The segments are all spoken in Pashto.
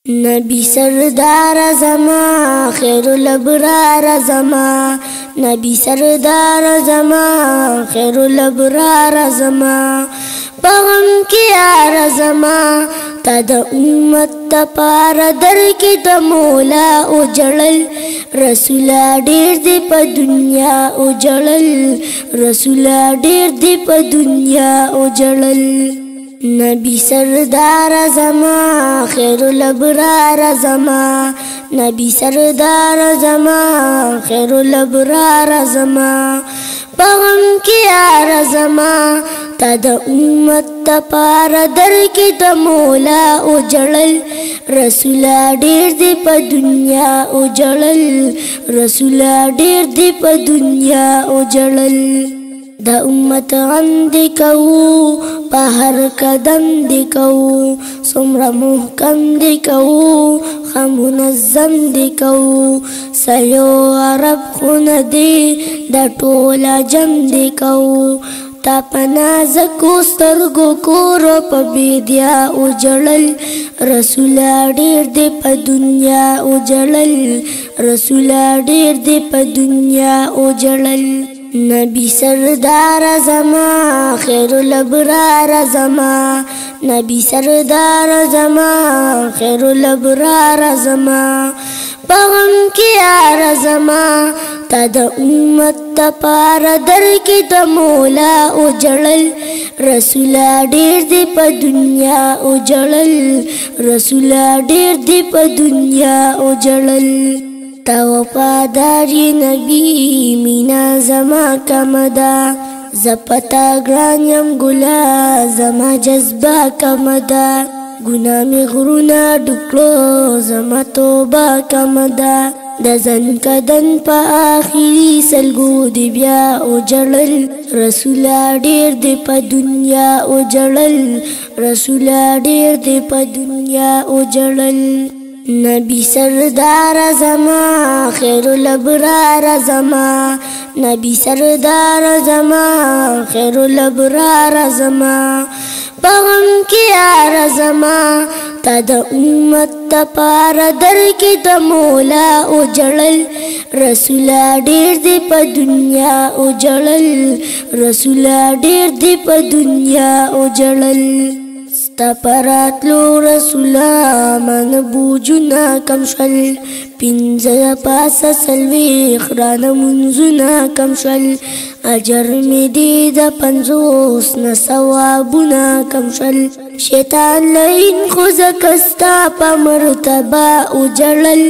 نبی سردار زما خیر الابرار زما نبی سردار زما خیر الابرار زما پغم کی یار زما تا د امت تپار در کی د مولا او جړل رسول ډیر دی په دنیا او جړل رسول ډیر دی په دنیا او جړل نبی سردار زما خیر الابرار زما نبی سردار زما خیر الابرار زما پغم کی یار زما تا د امت تپار در کی د مولا او جړل رسول ډیر دی په دنیا او جړل رسول ډیر دی په دنیا او جړل دا امت غم دی کو په هر قدم دی کو څومره محکم دی کو منظم دی کو سیو عرب خونه دی د ټوله جم دی کو تا پنازکو سترګو کورو په بیدیا او جړل رسول ډیر دی په دنیا او جړل رسول ډیر دی په دنیا او جړل نبی سردار زما خیر الابرار زما نبی سردار زما خیر الابرار زما پغم کی یار زما تا د امت تپار در کی د مولا او جړل رسول ډیر دی په دنیا او جړل رسول ډیر دی په دنیا او جړل تا وفاداری نبی مینا زما کمدا زپتا گرانیم گلا زما جذبہ کمدا گناہ می غرونا ډکلو زما توبه کمدا د زن کدن په آخري سلګو دی بیا او جړل رسول ډیر دی په دنیا او جړل رسول ډیر دی په دنیا او جړل نبی سردار زما خیر الابرار زما نبی سردار زما خیر الابرار زما پغم کی یار زما تا د امت تپار در کی د مولا او جړل رسول ډیر دی په دنیا او جړل رسول ډیر دی په دنیا او جړل تپراتلو رسولا من بوجنا کم شل پنځه پاسه سلوي خران منزنا کم شل اجر می دی د 50 نه ثوابنا کم شل شیطان لئن خو زکستا په مرتبه او جړل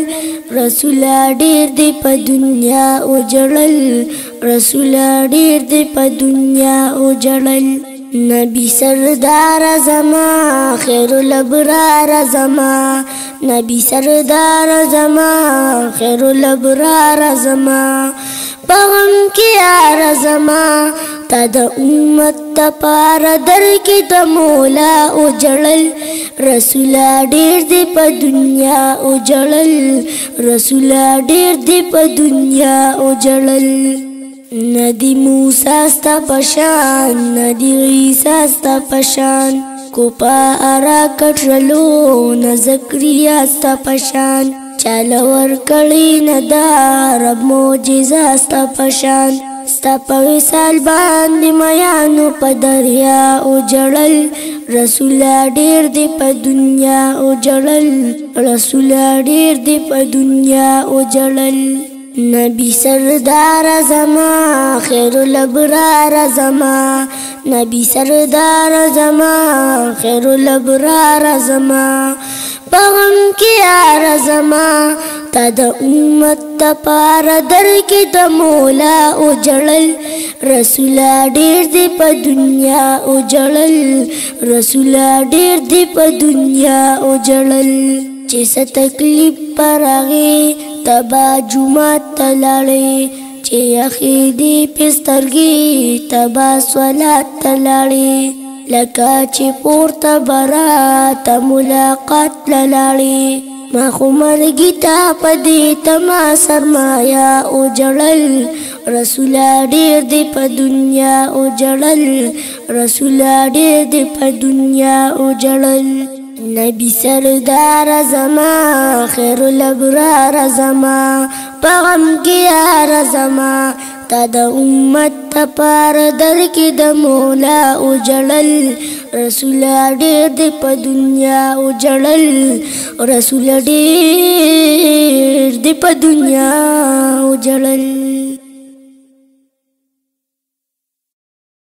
رسول ډیر دی په دنیا او جړل رسول ډیر دی په دنیا او جړل نبی سردار زما خیر الابرار زما نبی سردار زما خیر الابرار زما پغم کی یار زما تا د امت تپار در کی د مولا او جړل رسول ډیر دی په دنیا او جړل رسول ډیر دی په دنیا او جړل ندی موسی ستا پشان ندی عیسی ستا پشان کوپا ارا کټرلو نه زکریا ستا پشان چاله ورکړی نه دا رب معجزه ستا پشان ستا په وصال باندې میانو په دریا او جړل رسول ډیر دی په دنیا او جړل رسول ډیر دی په دنیا او جړل نبی سردار زما خیر الابرار زما نبی سردار زما خیر الابرار زما پغم کی یار زما تا د امت تپار در کی د مولا او جړل رسول ډیر دی په دنیا او جړل رسول ډیر دی په دنیا او جړل چې څه تکلیف پراغي تبا جمعه تلاړي چې اخی دی پسترګي تبا صلات تلاړي لکه چې پورته برات ملاقات تلاړي ما خو مرګي تا پدې تما سرمایا او جړل رسول ډیر دی په دنیا او جړل رسول ډیر دی په دنیا او جړل نبی سردار زما خیر الابرار زما پغم کی یار زما تا د امت تپار در کی د مولا اجړل رسول ډېر د په دنیا اجړل رسول ډېر د په دنیا اجړل